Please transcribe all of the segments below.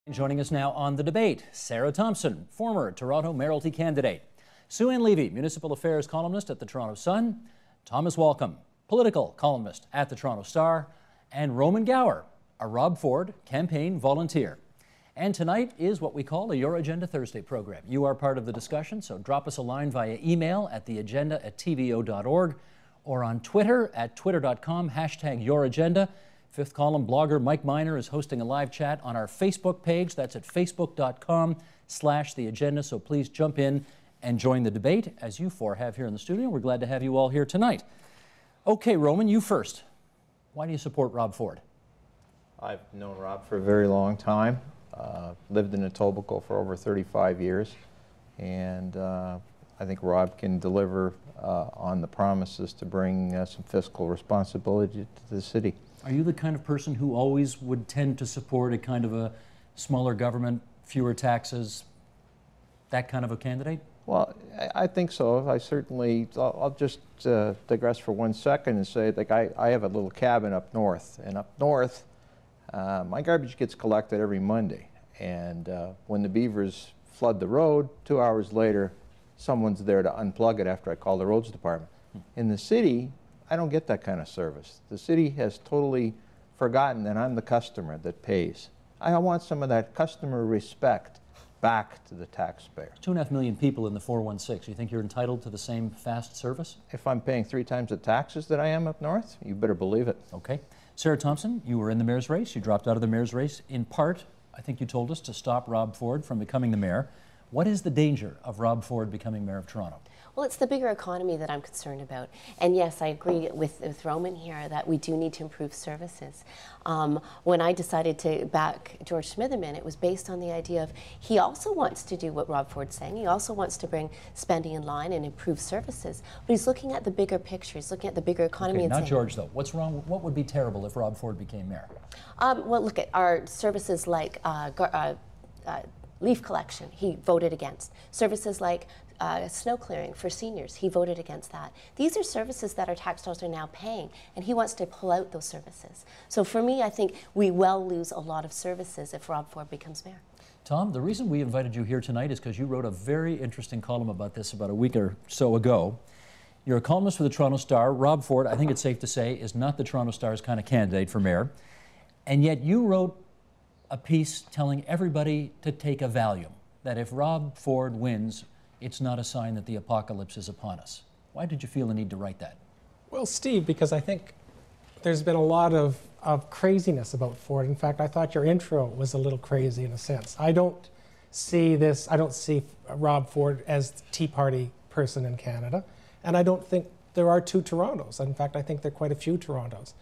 Joining us now on the debate, Sarah Thompson, former Toronto Mayoralty candidate, Sue Ann Levy, municipal affairs columnist at the Toronto Sun, Thomas Walcom, political columnist at the Toronto Star, and Roman Gower, a Rob Ford campaign volunteer. And tonight is what we call a Your Agenda Thursday program. You are part of the discussion, so drop us a line via email at theagenda@tvo.org or on Twitter at twitter.com, #YourAgenda. Fifth Column blogger Mike Miner is hosting a live chat on our Facebook page. That's at facebook.com/theagenda. So please jump in and join the debate, as you four have here in the studio. We're glad to have you all here tonight. Okay, Roman, you first. Why do you support Rob Ford? I've known Rob for a very long time. Lived in Etobicoke for over 35 years. And I think Rob can deliver on the promises to bring some fiscal responsibility to the city. Are you the kind of person who always would tend to support a kind of a smaller government, fewer taxes, that kind of a candidate? Well, I think so. I'll just digress for 1 second and say, like, I have a little cabin up north, and up north, my garbage gets collected every Monday. And when the beavers flood the road, 2 hours later, someone's there to unplug it after I call the roads department. In the city, I don't get that kind of service. The city has totally forgotten that I'm the customer that pays. I want some of that customer respect back to the taxpayer. 2.5 million people in the 416. You think you're entitled to the same fast service? If I'm paying 3 times the taxes that I am up north, you better believe it. Okay. Sarah Thompson, you were in the mayor's race. You dropped out of the mayor's race in part, I think you told us, to stop Rob Ford from becoming the mayor. What is the danger of Rob Ford becoming mayor of Toronto? Well, it's the bigger economy that I'm concerned about. And yes, I agree with Roman here that we do need to improve services. When I decided to back George Smitherman, it was based on the idea of he also wants to do what Rob Ford's saying. He also wants to bring spending in line and improve services. But he's looking at the bigger picture. He's looking at the bigger economy. Okay, and not saying, George, though. What's wrong? What would be terrible if Rob Ford became mayor? Well, look at our services like leaf collection, he voted against. Services like snow clearing for seniors, he voted against that. These are services that our tax dollars are now paying, and he wants to pull out those services. So for me, I think we will lose a lot of services if Rob Ford becomes mayor. Tom, the reason we invited you here tonight is because you wrote a very interesting column about this about a week or so ago. You're a columnist for the Toronto Star. Rob Ford, I think it's safe to say, is not the Toronto Star's kind of candidate for mayor. And yet you wrote a piece telling everybody to take a Valium, that if Rob Ford wins, it's not a sign that the apocalypse is upon us. Why did you feel the need to write that? Well, Steve, because I think there's been a lot of craziness about Ford. In fact, I thought your intro was a little crazy in a sense. I don't see Rob Ford as the Tea Party person in Canada, and I don't think there are 2 Torontos. In fact, I think there are quite a few Torontos.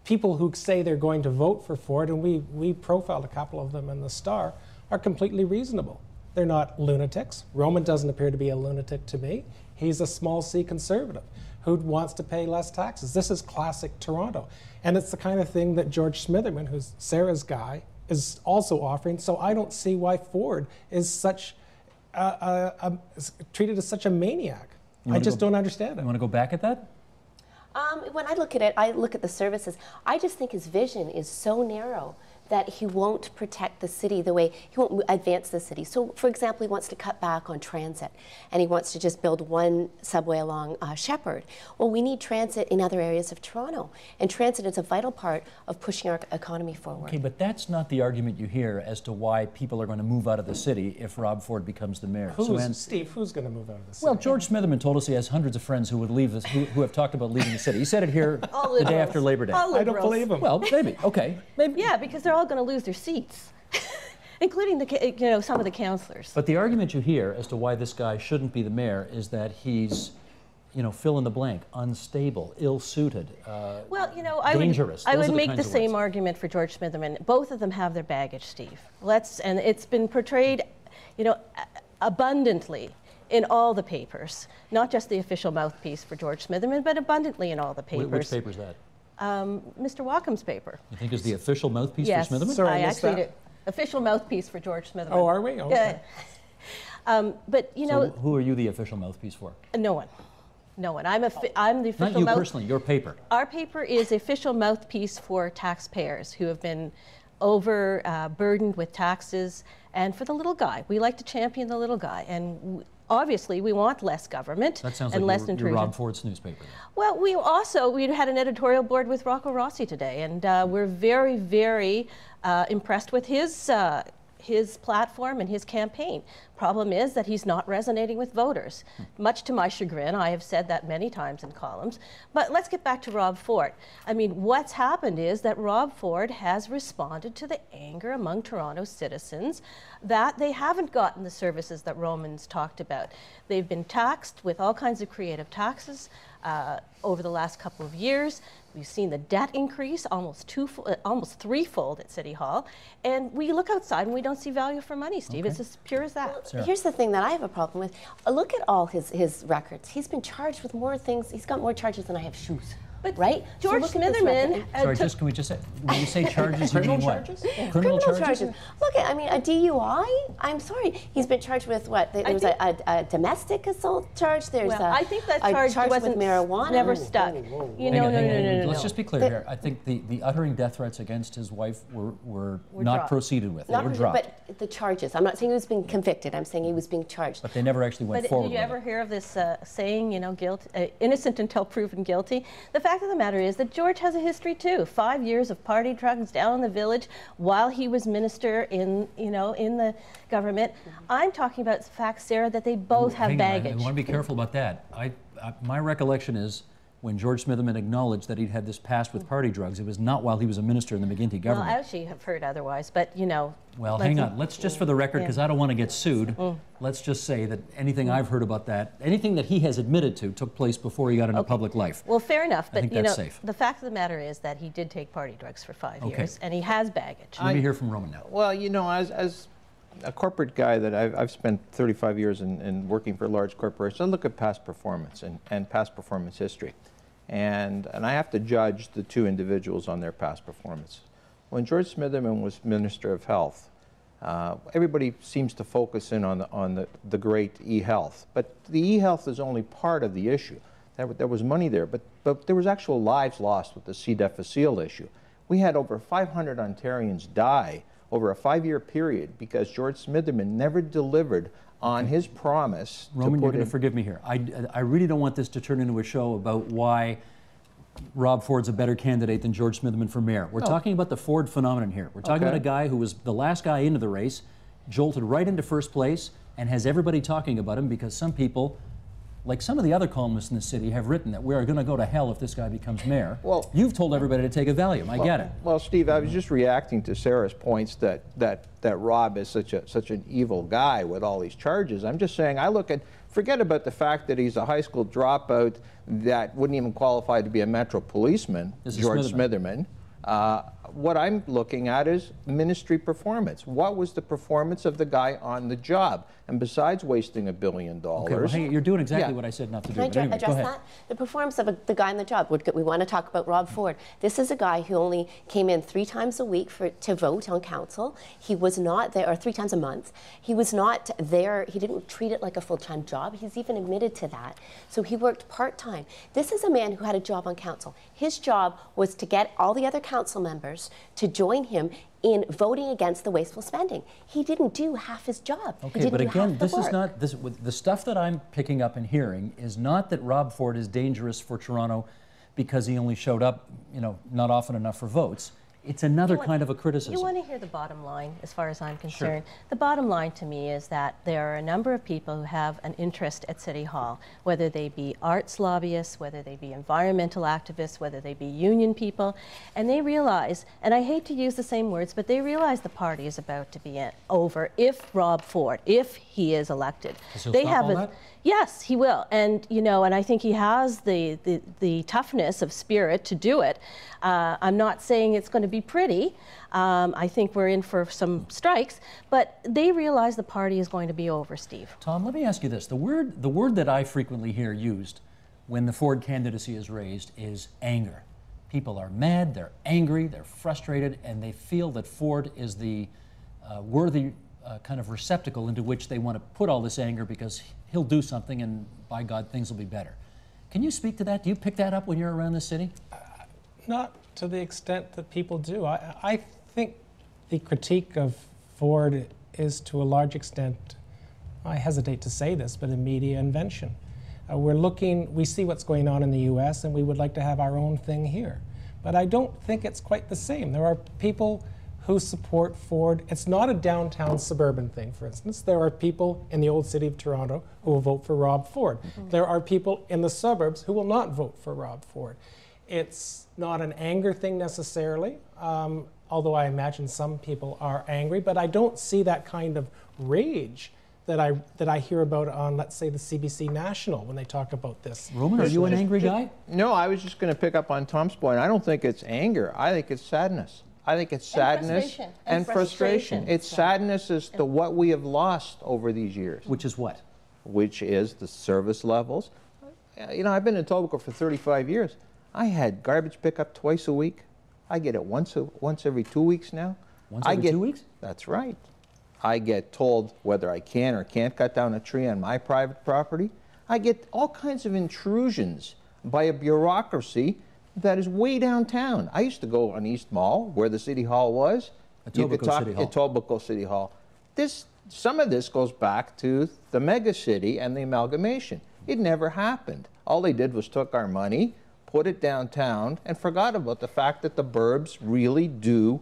People who say they're going to vote for Ford, and we profiled a couple of them in the Star, are completely reasonable. They're not lunatics. Roman doesn't appear to be a lunatic to me. He's a small c conservative who wants to pay less taxes. This is classic Toronto. And it's the kind of thing that George Smitherman, who's Sarah's guy, is also offering. So I don't see why Ford is such treated as such a maniac. I just don't understand it. You want to go back at that? When I look at it, I look at the services. I just think his vision is so narrow that he won't protect the city the way, he won't advance the city. So, for example, he wants to cut back on transit, and he wants to just build one subway along Shepherd. Well, we need transit in other areas of Toronto, and transit is a vital part of pushing our economy forward. Okay, but that's not the argument you hear as to why people are going to move out of the city if Rob Ford becomes the mayor. Steve, who's going to move out of the city? Well, George Smitherman told us he has hundreds of friends who would leave this, who have talked about leaving the city. He said it here the day after Labor Day. I don't believe him. Well, maybe. Okay. Maybe. Yeah, because they're all going to lose their seats, including some of the councillors. But the argument you hear as to why this guy shouldn't be the mayor is that he's, fill in the blank, unstable, ill-suited, dangerous. I would make the same argument for George Smitherman. Both of them have their baggage, Steve. And it's been portrayed, abundantly in all the papers, not just the official mouthpiece for George Smitherman, but abundantly in all the papers. Which paper is that? Mr. Walcom's paper. You think is the official mouthpiece yes. for Smitherman? Sorry, I actually did. Official mouthpiece for George Smitherman. Oh, are we? Okay. But so who are you the official mouthpiece for? No one. No one. I'm the official. Not you personally. Your paper. Our paper is the official mouthpiece for taxpayers who have been overburdened with taxes. And for the little guy, we like to champion the little guy. And obviously, we want less government That sounds and like less intrusion. you're Rob Ford's newspaper. Well, we had an editorial board with Rocco Rossi today, and we're very, very impressed with his platform and his campaign. Problem is that he's not resonating with voters. Much to my chagrin, I have said that many times in columns. But let's get back to Rob Ford. I mean, what's happened is that Rob Ford has responded to the anger among Toronto citizens that they haven't gotten the services that Romans talked about. They've been taxed with all kinds of creative taxes over the last couple of years. We've seen the debt increase almost threefold at City Hall. And we look outside and we don't see value for money, Steve. It's as pure as that. Well, here's the thing that I have a problem with. Look at all his records. He's been charged with more things. He's got more charges than I have shoes. But right? George Smitherman. Sorry, can we just say, when you say charges, you mean what? Criminal charges. Look, I mean, a DUI. I'm sorry, he's been charged with what? There was a domestic assault charge. There's I think that charge wasn't with marijuana. Never stuck. No. Let's just be clear here. I think the uttering death threats against his wife were not dropped. proceeded with. They were dropped. But the charges. I'm not saying he was being convicted. I'm saying he was being charged. But they never actually went forward. Did you ever hear of this saying, innocent until proven guilty? The fact of the matter is that George has a history too. 5 years of party drugs down in the village while he was minister in the government. I'm talking about the fact, Sarah, that they both have baggage. I want to be careful about that. My recollection is when George Smitherman acknowledged that he'd had this past with party drugs, it was not while he was a minister in the McGuinty government. Well, I actually have heard otherwise, but Well, hang on. Let's just, for the record, because I don't want to get sued, let's just say that anything I've heard about that, anything that he has admitted to, took place before he got into public life. Well, fair enough, but that's safe. The fact of the matter is that he did take party drugs for 5 years, and he has baggage. Let me hear from Roman now. Well, as a corporate guy that I've spent 35 years in working for large corporations, I look at past performance and past performance history. And I have to judge the two individuals on their past performance. When George Smitherman was Minister of Health, everybody seems to focus in on the great e-health, but the e-health is only part of the issue. There was money there, but there was actual lives lost with the C. difficile issue. We had over 500 Ontarians die over a 5-year period because George Smitherman never delivered on his promise. Roman, you're going to forgive me here. I really don't want this to turn into a show about why Rob Ford's a better candidate than George Smitherman for mayor. We're talking about the Ford phenomenon here. We're talking about a guy who was the last guy into the race, jolted right into first place, and has everybody talking about him because some people, like some of the other columnists in the city, have written that we are going to go to hell if this guy becomes mayor. Well, you've told everybody to take a Valium. I get it. Well, Steve, I was just reacting to Sarah's points that Rob is such an evil guy with all these charges. I'm just saying, forget about the fact that he's a high school dropout that wouldn't even qualify to be a Metro policeman, George Smitherman. What I'm looking at is ministry performance. What was the performance of the guy on the job? And besides wasting $1 billion, okay, well, hey, you're doing exactly what I said not to do. Can I address that? The performance of the guy on the job. We want to talk about Rob Ford. This is a guy who only came in 3 times a week to vote on council. He was not there, or 3 times a month. He was not there. He didn't treat it like a full-time job. He's even admitted to that. So he worked part-time. This is a man who had a job on council. His job was to get all the other council members to join him in voting against the wasteful spending. He didn't do half his job. Okay, but again, this is not the stuff that I'm picking up and hearing is not that Rob Ford is dangerous for Toronto because he only showed up, not often enough for votes. It's another kind of a criticism. You want to hear the bottom line, as far as I'm concerned? Sure. The bottom line to me is that there are a number of people who have an interest at City Hall, whether they be arts lobbyists, whether they be environmental activists, whether they be union people, and they realize, and I hate to use the same words, but they realize the party is about to be over if Rob Ford, if he is elected. They have that? Yes, he will, and and I think he has the toughness of spirit to do it. I'm not saying it's going to be pretty. I think we're in for some strikes, but they realize the party is going to be over, Steve. Tom, let me ask you this: the word that I frequently hear used when the Ford candidacy is raised is anger. People are mad, they're angry, they're frustrated, and they feel that Ford is the worthy kind of receptacle into which they want to put all this anger because he'll do something and by God things will be better. Can you speak to that? Do you pick that up when you're around the city? Not to the extent that people do. I think the critique of Ford is to a large extent, I hesitate to say this, but a media invention. We see what's going on in the US and we would like to have our own thing here. But I don't think it's quite the same. There are people who support Ford. It's not a downtown suburban thing, for instance. There are people in the old city of Toronto who will vote for Rob Ford. There are people in the suburbs who will not vote for Rob Ford. It's not an anger thing necessarily, although I imagine some people are angry, but I don't see that kind of rage that I hear about on, let's say, the CBC National when they talk about this. Roman, are you an angry guy? No, I was just going to pick up on Tom's point. I don't think it's anger. I think it's sadness. I think it's sadness and frustration. It's sadness as to what we have lost over these years. Which is what? Which is the service levels. You know, I've been in Etobicoke for 35 years. I had garbage pickup twice a week. I get it once every 2 weeks now. Once every 2 weeks? That's right. I get told whether I can or can't cut down a tree on my private property. I get all kinds of intrusions by a bureaucracy that is way downtown. I used to go on East Mall, where the City Hall was. Etobicoke City Hall. Some of this goes back to the mega city and the amalgamation. It never happened. All they did was took our money, put it downtown, and forgot about the fact that the burbs really do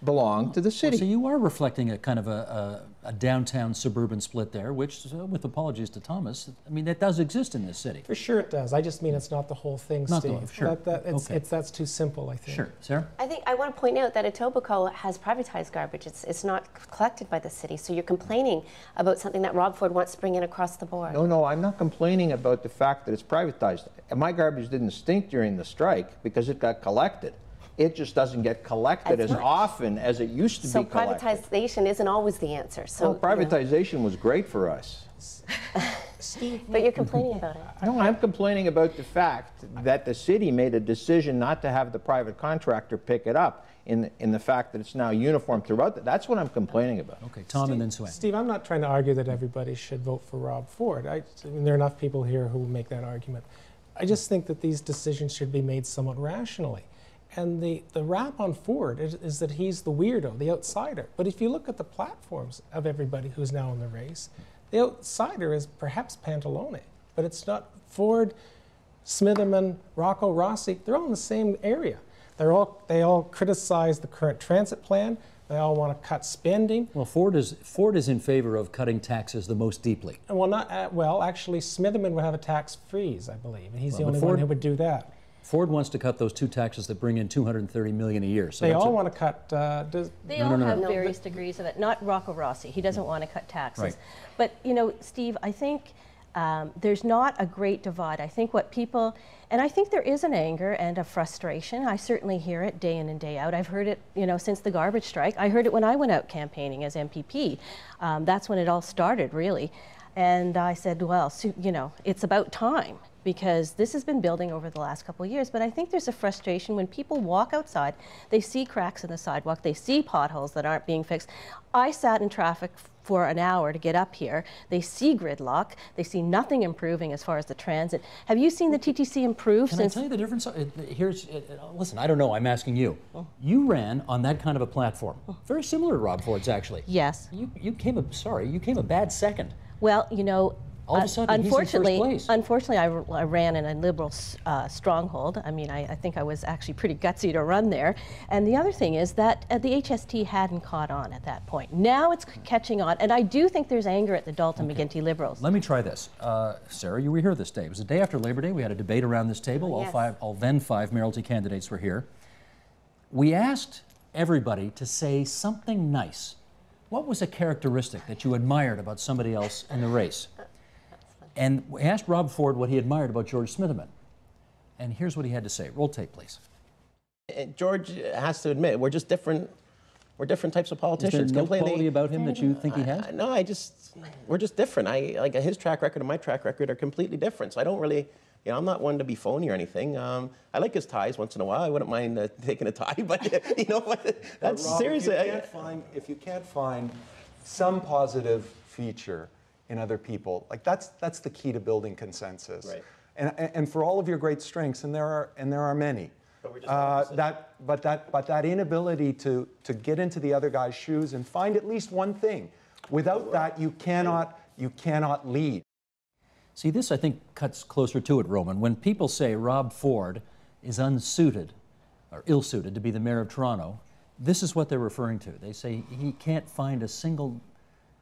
belong to the city. Well, so you are reflecting a kind of a downtown suburban split there, which, with apologies to Thomas, I mean, that does exist in this city. For sure it does. I just mean it's not the whole thing, not Steve. Sure. That's too simple, I think. Sure. Sarah? I want to point out that Etobicoke has privatized garbage. It's not collected by the city. So you're complaining about something that Rob Ford wants to bring in across the board. No, I'm not complaining about the fact that it's privatized. My garbage didn't stink during the strike because it got collected. It just doesn't get collected as often as it used to be collected. So privatization isn't always the answer. So privatization was great for us. Steve, but you're complaining about it. No, I'm complaining about the fact that the city made a decision not to have the private contractor pick it up in the fact that it's now uniform throughout. That's what I'm complaining about. Okay, Tom and then Sue. Steve, I'm not trying to argue that everybody should vote for Rob Ford. I mean, there are enough people here who will make that argument. I just think that these decisions should be made somewhat rationally. And the rap on Ford is that he's the weirdo, the outsider. But if you look at the platforms of everybody who's now in the race, the outsider is perhaps Pantalone, but it's not Ford, Smitherman, Rocco Rossi. They're all in the same area. They all criticize the current transit plan. They all want to cut spending. Well, Ford is in favor of cutting taxes the most deeply. Well, actually, Smitherman would have a tax freeze, I believe, and he's the only one who would do that. Ford wants to cut those two taxes that bring in $230 million a year. So they all want to cut. They all have various degrees of it. Not Rocco Rossi. He doesn't want to cut taxes. Right. But you know, Steve, I think there's not a great divide. I think what people, and I think there is an anger and a frustration. I certainly hear it day in and day out. I've heard it, you know, since the garbage strike. I heard it when I went out campaigning as MPP. That's when it all started, really. And I said, well, you know, it's about time, because this has been building over the last couple of years. But I think there's a frustration when people walk outside, they see cracks in the sidewalk, they see potholes that aren't being fixed. I sat in traffic for an hour to get up here. They see gridlock, they see nothing improving as far as the transit. Have you seen the TTC improve since? Can I tell you the difference? Listen, I don't know, I'm asking you. You ran on that kind of a platform. Very similar to Rob Ford's, actually. Yes. You came a bad second. Well, you know, all of a sudden, unfortunately, I ran in a Liberal stronghold. I mean, I think I was actually pretty gutsy to run there. And the other thing is that the HST hadn't caught on at that point. Now it's catching on, and I do think there's anger at the Dalton-McGuinty Liberals. Let me try this. Sarah, you were here this day. It was the day after Labor Day. We had a debate around this table. All then five Mayoralty candidates were here. We asked everybody to say something nice. What was a characteristic that you admired about somebody else in the race? And we asked Rob Ford what he admired about George Smitherman. And here's what he had to say. Roll tape, please. George has to admit, we're just different. We're different types of politicians. Is there no quality about him that you think he has? No, we're just different. Like his track record and my track record are completely different. So I don't really, you know, I'm not one to be phony or anything. I like his ties once in a while. I wouldn't mind taking a tie, but you know, that's Rob, seriously. If you can't find some positive feature in other people, like that's the key to building consensus. Right. And for all of your great strengths, and there are many, But that inability to get into the other guy's shoes and find at least one thing. Without that, you cannot lead. See, this I think cuts closer to it, Roman. When people say Rob Ford is unsuited or ill-suited to be the mayor of Toronto, this is what they're referring to. They say he can't find a single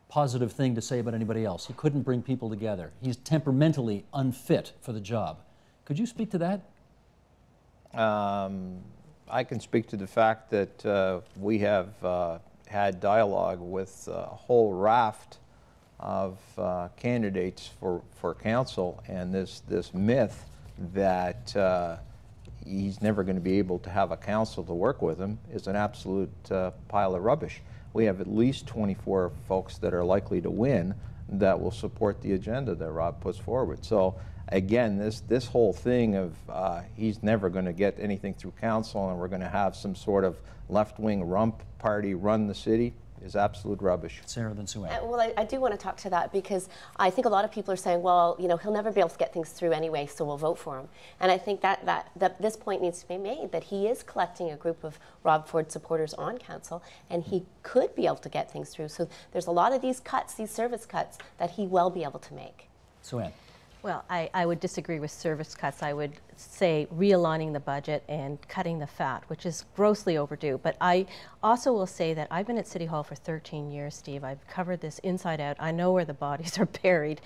positive thing to say about anybody else. He couldn't bring people together. He's temperamentally unfit for the job. Could you speak to that? I can speak to the fact that we have had dialogue with a whole raft of candidates for council, and this myth that he's never going to be able to have a council to work with him is an absolute pile of rubbish. We have at least 24 folks that are likely to win that will support the agenda that Rob puts forward. So again, this whole thing of he's never going to get anything through council and we're going to have some sort of left-wing rump party run the city is absolute rubbish. Sarah, then Sue Ann. Well, I do want to talk to that because I think a lot of people are saying, well, you know, he'll never be able to get things through anyway, so we'll vote for him. And I think that this point needs to be made, that he is collecting a group of Rob Ford supporters on council, and he could be able to get things through. So there's a lot of these cuts, these service cuts, that he will be able to make. Sue Ann. Well, I would disagree with service cuts. I would say realigning the budget and cutting the fat, which is grossly overdue. But I also will say that I've been at City Hall for 13 years, Steve. I've covered this inside out. I know where the bodies are buried,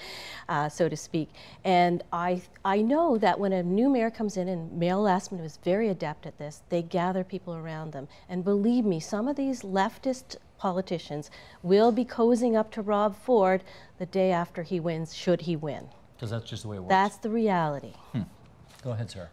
so to speak. And I know that when a new mayor comes in, and Mayor Lastman was very adept at this, they gather people around them. And believe me, some of these leftist politicians will be cozying up to Rob Ford the day after he wins, should he win. Because that's just the way it works. That's the reality. Go ahead, Sarah.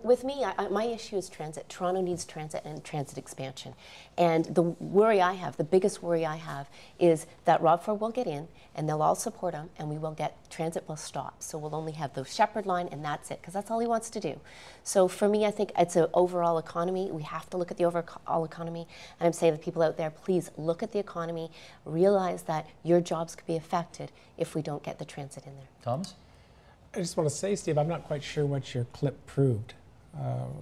With me, my issue is transit. Toronto needs transit and transit expansion. And the worry I have, the biggest worry I have, is that Rob Ford will get in, and they'll all support him, and we will get, transit will stop. So we'll only have the Shepherd line, and that's it, because that's all he wants to do. So for me, I think it's an overall economy. We have to look at the overall economy. And I'm saying to people out there, please look at the economy, realize that your jobs could be affected if we don't get the transit in there. Thomas? I just want to say, Steve, I'm not quite sure what your clip proved.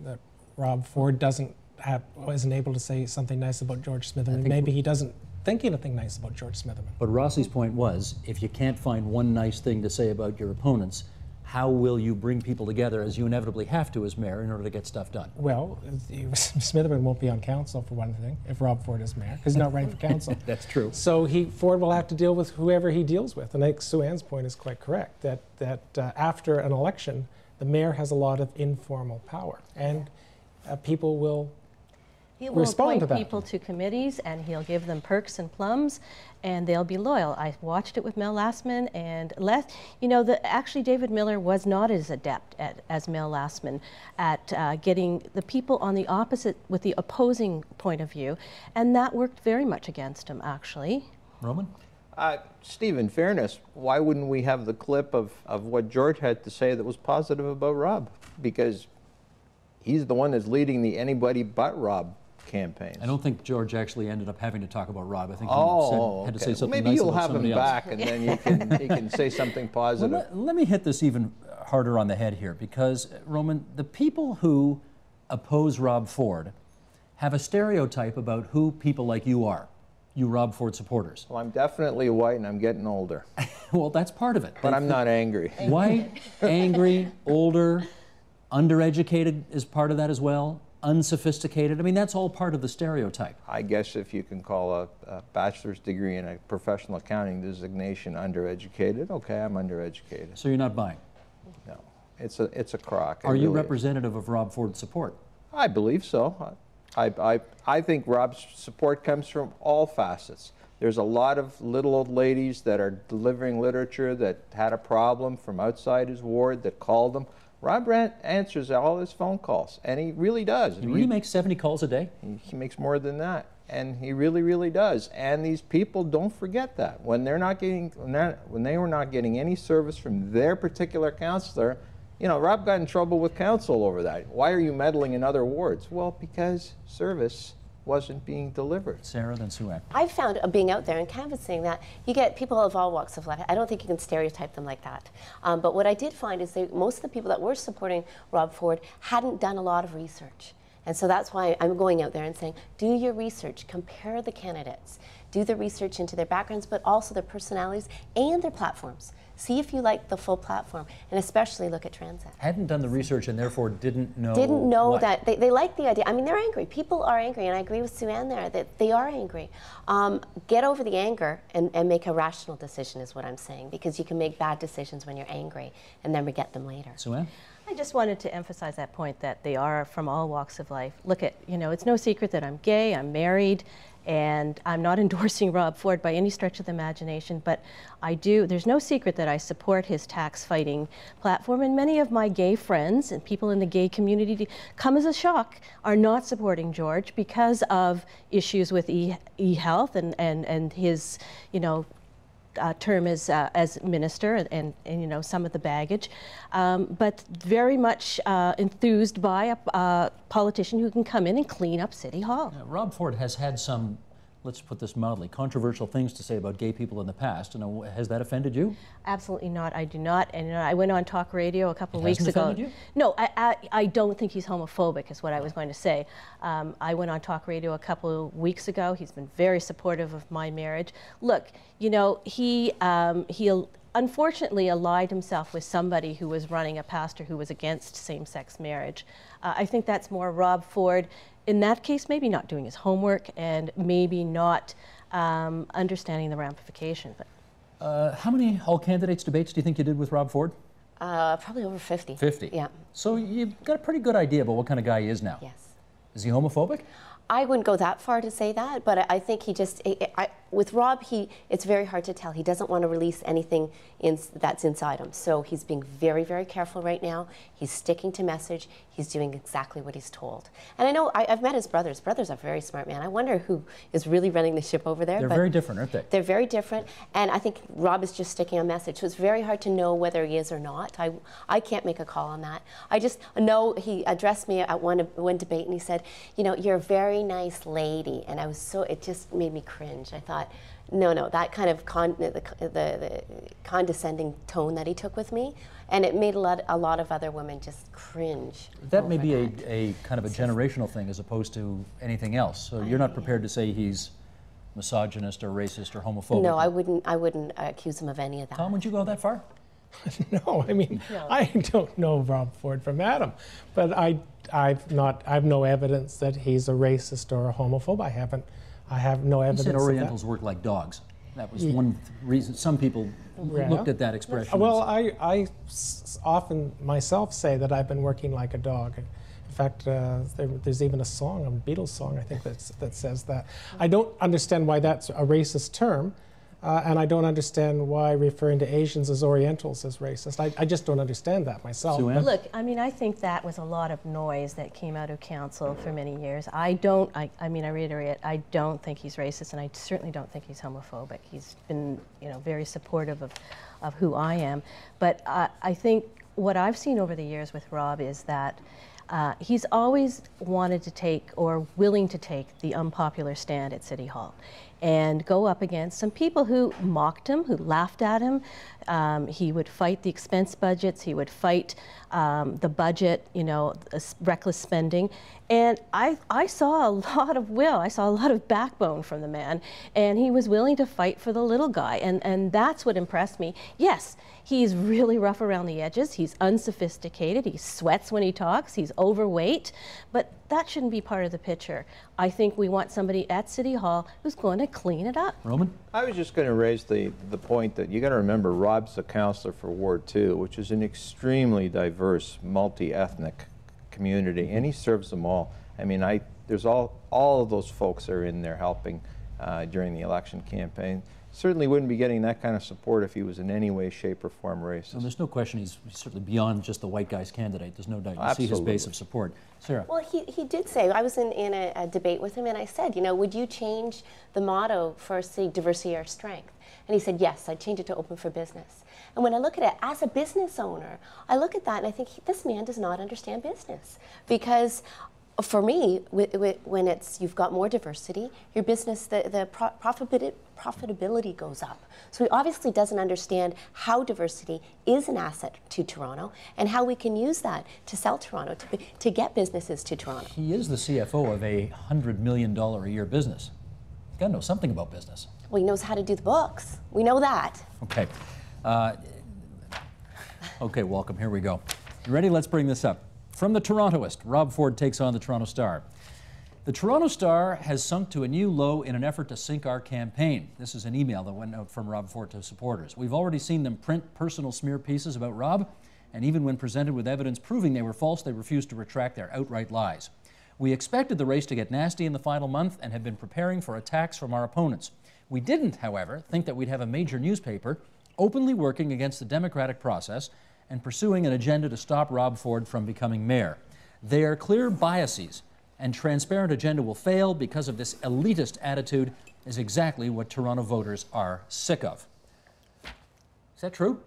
That Rob Ford wasn't able to say something nice about George Smitherman. Maybe he doesn't think anything nice about George Smitherman. But Rossi's point was, if you can't find one nice thing to say about your opponents, how will you bring people together, as you inevitably have to as mayor, in order to get stuff done? Well, Smitherman won't be on council, for one thing, if Rob Ford is mayor, because he's not running for council. That's true. So Ford will have to deal with whoever he deals with. And I think Sue Ann's point is quite correct, that after an election, the mayor has a lot of informal power, and people will He will respond to appoint that. people to committees, and he'll give them perks and plums, and they'll be loyal. I watched it with Mel Lastman, and actually David Miller was not as adept as Mel Lastman at getting the people on the opposite, with the opposing point of view, and that worked very much against him, actually. Roman? Steve, in fairness, why wouldn't we have the clip of what George had to say that was positive about Rob? Because he's the one that's leading the anybody but Rob campaigns. I don't think George actually ended up having to talk about Rob. I think he had to say something Maybe nice you'll about have him somebody else. back, and then he can say something positive. Well, let me hit this even harder on the head here, because, Roman, the people who oppose Rob Ford have a stereotype about who people like you are, you Rob Ford supporters. Well, I'm definitely white, and I'm getting older. Well, that's part of it. But I'm not angry. White, angry, older, undereducated is part of that as well. Unsophisticated. I mean, that's all part of the stereotype. I guess if you can call a bachelor's degree in a professional accounting designation undereducated, okay, I'm undereducated. So you're not buying? No, it's a crock. Are you representative of Rob Ford's support? I believe so. I think Rob's support comes from all facets. There's a lot of little old ladies that are delivering literature that had a problem from outside his ward that called him. Rob answers all his phone calls, and he really does. He really makes 70 calls a day? He makes more than that, and he really, really does. And these people don't forget that. When they were not getting any service from their particular counselor, Rob got in trouble with council over that. Why are you meddling in other wards? Well, because service wasn't being delivered. Sarah, then Sue Ann. I've found being out there and canvassing that you get people of all walks of life. I don't think you can stereotype them like that. But what I did find is most of the people that were supporting Rob Ford hadn't done a lot of research. And so that's why I'm going out there and saying, do your research, compare the candidates, do the research into their backgrounds, but also their personalities and their platforms. See if you like the full platform, and especially look at transit. Hadn't done the research and therefore didn't know. What? That they like the idea. I mean, they're angry. People are angry, and I agree with Sue Ann there that they are angry. Get over the anger and make a rational decision is what I'm saying, because you can make bad decisions when you're angry and then regret them later. Sue Ann? I just wanted to emphasize that point that they are from all walks of life. Look at, it's no secret that I'm gay, I'm married, and I'm not endorsing Rob Ford by any stretch of the imagination, but there's no secret that I support his tax fighting platform, and many of my gay friends and people in the gay community, come as a shock, are not supporting George because of issues with e-health and his, term as minister and some of the baggage, but very much enthused by a politician who can come in and clean up City Hall. Rob Ford has had some, let's put this mildly, controversial things to say about gay people in the past. Has that offended you? Absolutely not. I do not. And I went on talk radio a couple of weeks ago. Offended you? No, I don't think he's homophobic is what I was going to say. I went on talk radio a couple of weeks ago. He's been very supportive of my marriage. Look, he unfortunately allied himself with somebody who was running a pastor who was against same-sex marriage. I think that's more Rob Ford, in that case, maybe not doing his homework and maybe not understanding the ramifications. How many all-candidates debates do you think you did with Rob Ford? Probably over 50. 50? Yeah. So you've got a pretty good idea about what kind of guy he is now. Yes. Is he homophobic? I wouldn't go that far to say that, but I think he just, with Rob, it's very hard to tell. He doesn't want to release anything that's inside him. So he's being very, very careful right now. He's sticking to message. He's doing exactly what he's told. And I know, I've met his brothers. Brothers are very smart, man. I wonder who is really running the ship over there. They're very different, aren't they? They're very different. And I think Rob is just sticking a message. So it's very hard to know whether he is or not. I can't make a call on that. I just know he addressed me at one debate and he said, you're a very nice lady. And it just made me cringe. I thought, no, that kind of the condescending tone that he took with me, and it made a lot of other women just cringe. That may be a kind of a generational thing as opposed to anything else. So you're not prepared to say he's misogynist or racist or homophobic? No, I wouldn't accuse him of any of that. Tom, would you go that far? No, I don't know Rob Ford from Adam, but I've no evidence that he's a racist or a homophobe. I have no evidence. He said Orientals work like dogs. That was one reason some people looked at that expression. Well, I often myself say that I've been working like a dog. In fact, there's even a song, a Beatles song, I think, that says that. I don't understand why that's a racist term. And I don't understand why referring to Asians as Orientals is racist. I just don't understand that myself. Look, I think that was a lot of noise that came out of council for many years. I reiterate it, I don't think he's racist, and I certainly don't think he's homophobic. He's been, very supportive of who I am. But I think what I've seen over the years with Rob is that he's always wanted to take or willing to take the unpopular stand at City Hall and go up against some people who mocked him, who laughed at him. He would fight the expense budgets. He would fight the budget, reckless spending. And I saw a lot of will. I saw a lot of backbone from the man. And he was willing to fight for the little guy. And that's what impressed me. Yes, he's really rough around the edges. He's unsophisticated. He sweats when he talks. He's overweight. But that shouldn't be part of the picture. I think we want somebody at City Hall who's going to clean it up. Roman? I was just going to raise the point that you got to remember Rob's the councillor for Ward 2, which is an extremely diverse, multi-ethnic community, and he serves them all. There's all of those folks are in there helping during the election campaign. Certainly wouldn't be getting that kind of support if he was in any way, shape, or form racist. Well, there's no question he's certainly beyond just the white guy's candidate. There's no doubt. You see his base of support. Sarah? Well, he did say, I was in a debate with him, and I said, would you change the motto for, say, diversity or strength? And he said, yes, I'd change it to open for business. And when I look at it as a business owner, I look at that and I think, this man does not understand business. Because For me, when you've got more diversity, your business, the profitability goes up. So he obviously doesn't understand how diversity is an asset to Toronto and how we can use that to sell Toronto, to get businesses to Toronto. He is the CFO of a $100 million a year business. He's got to know something about business. Well, he knows how to do the books. We know that. Okay. Okay, welcome. Here we go. You ready? Let's bring this up. From the Torontoist, Rob Ford takes on the Toronto Star. The Toronto Star has sunk to a new low in an effort to sink our campaign. This is an email that went out from Rob Ford to supporters. We've already seen them print personal smear pieces about Rob, and even when presented with evidence proving they were false, they refused to retract their outright lies. We expected the race to get nasty in the final month and have been preparing for attacks from our opponents. We didn't, however, think that we'd have a major newspaper openly working against the democratic process and pursuing an agenda to stop Rob Ford from becoming mayor. They are clear biases, and transparent agenda will fail because of this elitist attitude is exactly what Toronto voters are sick of. Is that true?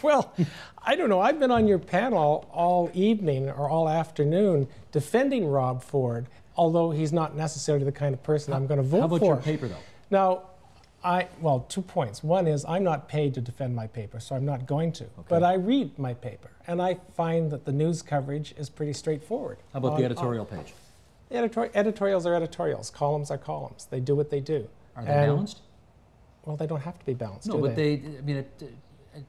Well, I don't know. I've been on your panel all evening or all afternoon defending Rob Ford, although he's not necessarily the kind of person I'm going to vote for. How about your paper, though? Now, well, 2 points. One is I'm not paid to defend my paper, so I'm not going to. Okay. But I read my paper, and I find that the news coverage is pretty straightforward. How about the editorial page? Editorials are editorials. Columns are columns. They do what they do. Are they balanced? Well, they don't have to be balanced, no, but they, I mean,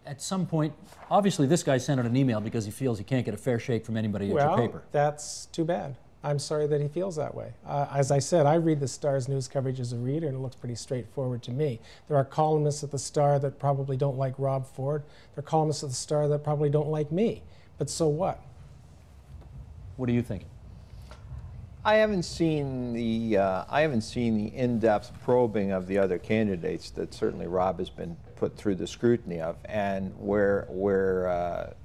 at some point, obviously this guy sent out an email because he feels he can't get a fair shake from anybody at your paper. That's too bad. I'm sorry that he feels that way. As I said, I read the Star's news coverage as a reader, and it looks pretty straightforward to me. There are columnists at the Star that probably don't like Rob Ford. There are columnists at the Star that probably don't like me. But so what? What do you think? I haven't seen the in-depth probing of the other candidates that certainly Rob has been put through the scrutiny of, and where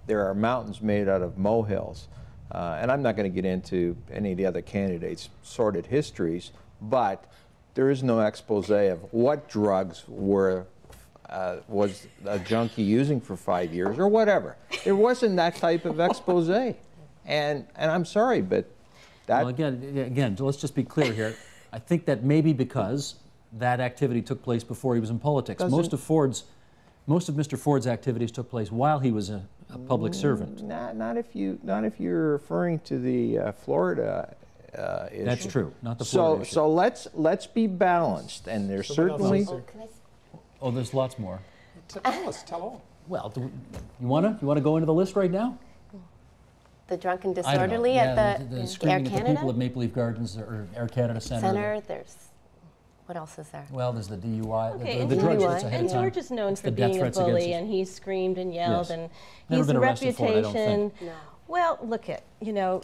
there are mountains made out of molehills. And I'm not going to get into any of the other candidates' sordid histories, but there is no expose of what drugs was a junkie using for 5 years or whatever. There wasn't that type of expose. And I'm sorry, but that... Well, again, let's just be clear here. I think that maybe because that activity took place before he was in politics. Most of Mr. Ford's activities took place while he was a public servant. Not if you're referring to the Florida issue. That's true, not the Florida issue. So let's be balanced, and there's certainly. Oh, there's lots more. Tell us, tell all. Well, you wanna go into the list right now? The drunken disorderly at the Air screaming Canada? at the people at Maple Leaf Gardens or Air Canada Center. There's, what else is there? Well, there's the DUI, okay, the drug threats ahead and of time. George is known it's for being a bully, and he screamed and yelled, yes. and Never he's been a arrested for it, I don't reputation. think. No. Well, look at,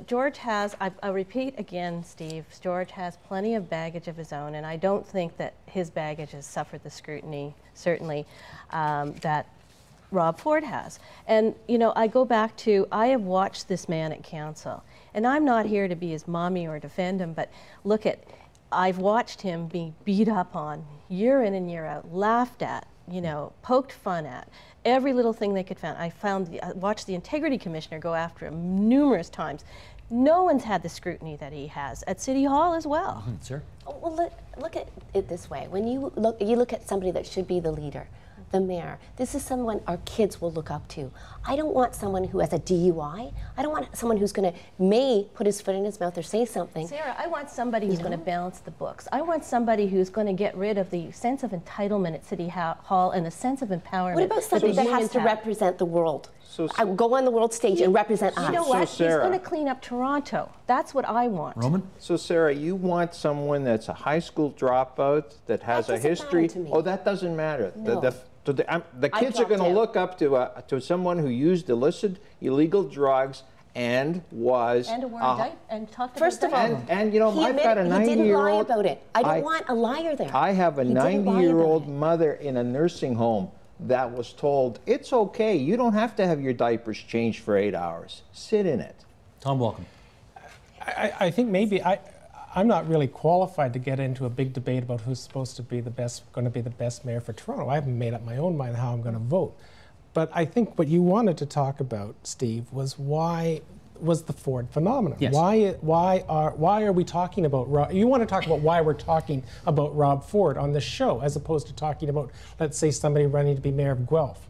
George has, I repeat again, Steve, George has plenty of baggage of his own, and I don't think that his baggage has suffered the scrutiny, certainly, that Rob Ford has. And, I go back to, I have watched this man at council, and I'm not here to be his mommy or defend him, but look at, I've watched him be beat up on year in and year out, laughed at, poked fun at, every little thing they could find. I watched the Integrity Commissioner go after him numerous times. No one's had the scrutiny that he has at City Hall as well. Mm-hmm, sir. Well, look at it this way. When you look at somebody that should be the leader, the mayor. This is someone our kids will look up to. I don't want someone who has a DUI. I don't want someone who's may put his foot in his mouth or say something. Sarah, I want somebody who's going to balance the books. I want somebody who's going to get rid of the sense of entitlement at City Hall and the sense of empowerment. What about somebody that has to represent the world? Go on the world stage and represent us. You know what? Sarah, he's going to clean up Toronto. That's what I want. Roman? So, Sarah, you want someone that's a high school dropout that has a history? To me. Oh, that doesn't matter. No. The kids are going to look up to someone who used illicit, illegal drugs and was and talked first of all, and I've got a 90-year-old. He didn't lie about it. I don't want a liar there. I have a 90-year-old mother in a nursing home that was told it's okay. You don't have to have your diapers changed for 8 hours. Sit in it. Tom, welcome. I think maybe I'm not really qualified to get into a big debate about who's supposed to be going to be the best mayor for Toronto. I haven't made up my own mind how I'm going to vote. But I think what you wanted to talk about, Steve, was why was the Ford phenomenon. Yes. Why are we talking about Rob? You want to talk about why we're talking about Rob Ford on this show, as opposed to talking about, let's say, somebody running to be mayor of Guelph.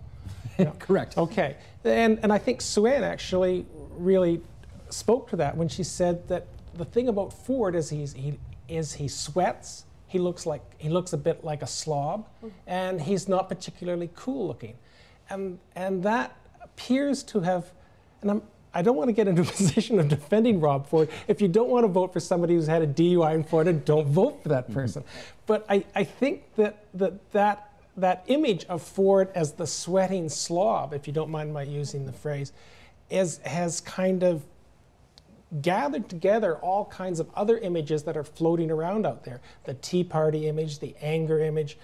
You know? Correct. Okay, and I think Sue-Ann actually really spoke to that when she said that the thing about Ford is he sweats. He looks a bit like a slob, and he's not particularly cool looking, and that appears to have, and I don't want to get into a position of defending Rob Ford. If you don't want to vote for somebody who's had a DUI in Florida, don't vote for that person. But I think that image of Ford as the sweating slob, if you don't mind my using the phrase, has kind of gathered together all kinds of other images that are floating around out there. The Tea Party image, the anger image,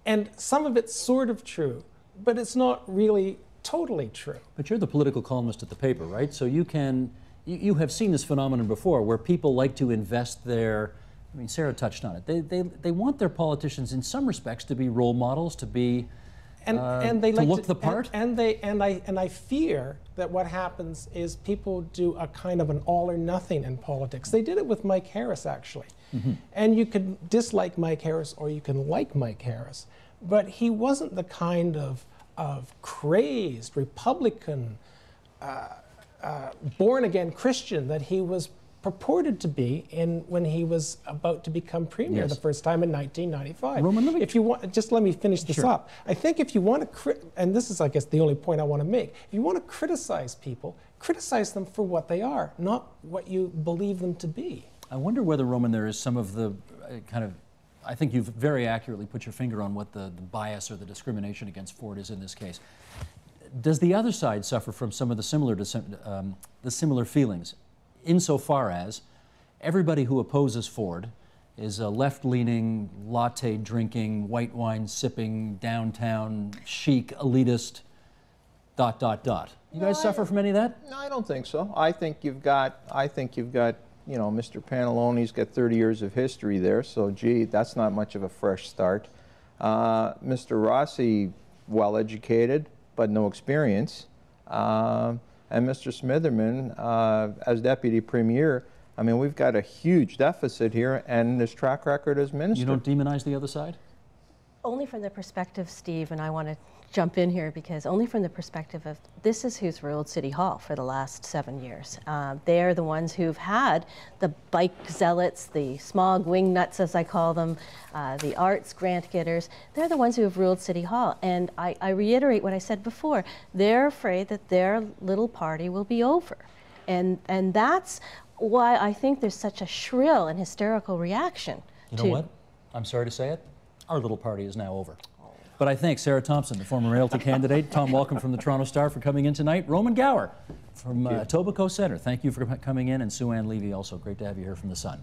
and some of it's sort of true, but it's not really totally true. But you're the political columnist at the paper, right? So you have seen this phenomenon before where people like to invest their, I mean, Sarah touched on it. They want their politicians in some respects to be role models, to be and they to like look the part. And I fear that what happens is people do a kind of an all or nothing in politics. They did it with Mike Harris, actually. And you can dislike Mike Harris or you can like Mike Harris, but he wasn't the kind of crazed Republican, born-again Christian that he was purported to be when he was about to become premier the first time in 1995. Roman, if you want, just let me finish this up. I think if you want to, and this is, I guess, the only point I want to make, if you want to criticize people, criticize them for what they are, not what you believe them to be. I wonder whether, Roman, there is some of the kind of, I think you've very accurately put your finger on what the bias or the discrimination against Ford is in this case. Does the other side suffer from some of the similar feelings, insofar as everybody who opposes Ford is a left-leaning, latte-drinking, white wine sipping, downtown chic, elitist, ... You guys suffer from any of that? No, I don't think so. I think you've got, you know, Mr. Pantaloni's got 30 years of history there, so gee, that's not much of a fresh start. Mr. Rossi, well-educated, but no experience. And Mr. Smitherman, as deputy premier, I mean, we've got a huge deficit here, and his track record as minister. You don't demonize the other side? Only from the perspective, Steve, and I want to jump in here because only from the perspective of this is who's ruled City Hall for the last 7 years. They're the ones who've had the bike zealots, the smog wing nuts as I call them, the arts grant getters. They're the ones who have ruled City Hall. And I reiterate what I said before. They're afraid that their little party will be over. And that's why I think there's such a shrill and hysterical reaction. You know what? I'm sorry to say it. Our little party is now over. But I thank Sarah Thompson, the former Mayoralty candidate, Tom Welcome from the Toronto Star for coming in tonight, Roman Gower from Etobicoke Centre. Thank you for coming in, and Sue-Ann Levy also. Great to have you here from the Sun.